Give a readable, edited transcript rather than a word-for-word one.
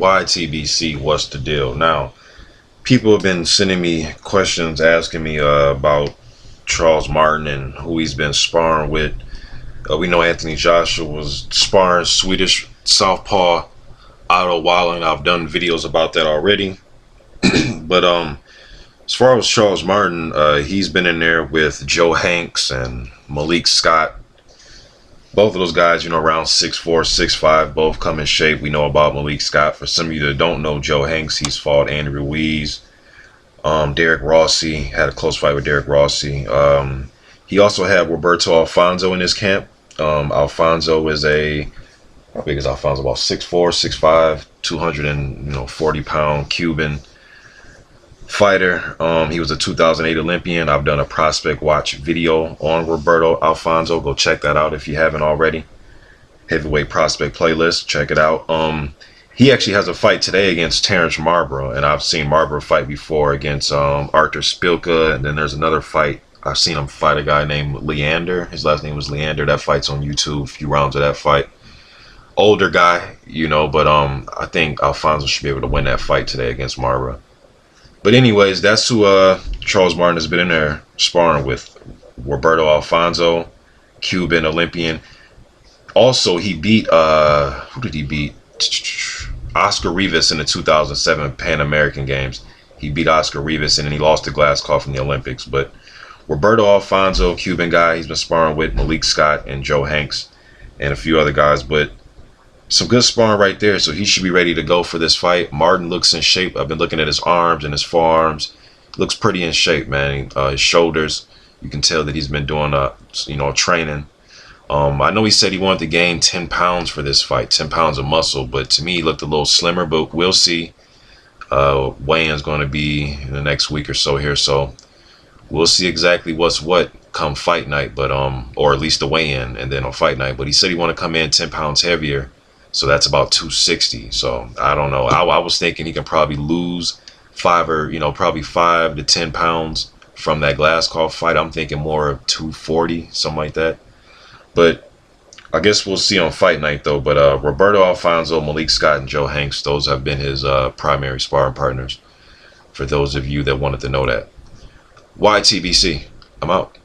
YTBC, what's the deal? Now, people have been sending me questions asking me about Charles Martin and who he's been sparring with. We know Anthony Joshua was sparring Swedish Southpaw Otto Walling. I've done videos about that already. But as far as Charles Martin, he's been in there with Joe Hanks and Malik Scott. Both of those guys, around 6'4", 6'5", both come in shape. We know about Malik Scott. For some of you that don't know Joe Hanks, he's fought Andy Ruiz, Derek Rossi, had a close fight with Derek Rossi. He also had Roberto Alfonso in his camp. Alfonso is how big is Alfonso? About 6'4", 6'5", 240-pound Cuban fighter. He was a 2008 Olympian. I've done a prospect watch video on Roberto Alfonso. Go check that out if you haven't already. Heavyweight prospect playlist. Check it out. He actually has a fight today against Terrence Marlborough, and I've seen Marlborough fight before against Arthur Spilka, and then there's another fight. I've seen him fight a guy named Leander. His last name was Leander. That fight's on YouTube. A few rounds of that fight. Older guy, but I think Alfonso should be able to win that fight today against Marlborough. But anyways, that's who Charles Martin has been in there sparring with. Roberto Alfonso, Cuban Olympian. Also, he beat, who did he beat? Oscar Rivas in the 2007 Pan American Games. He beat Oscar Rivas, and then he lost to Glasscoff in the Olympics. But Roberto Alfonso, Cuban guy, he's been sparring with Malik Scott and Joe Hanks and a few other guys. But some good sparring right there, so he should be ready to go for this fight. Martin looks in shape. I've been looking at his arms and his forearms. Looks pretty in shape, man. His shoulders, you can tell that he's been doing, training. I know he said he wanted to gain 10 pounds for this fight, 10 pounds of muscle, but to me he looked a little slimmer, but we'll see. Weigh-in's going to be in the next week or so here, so we'll see exactly what's what come fight night, but or at least the weigh-in and then on fight night. But he said he wanted to come in 10 pounds heavier. So that's about 260. So I don't know. I was thinking he can probably lose probably 5 to 10 pounds from that Glasscoff fight. I'm thinking more of 240, something like that. But I guess we'll see on fight night though. But Roberto Alfonso, Malik Scott, and Joe Hanks, those have been his primary sparring partners. For those of you that wanted to know that. YTBC, I'm out.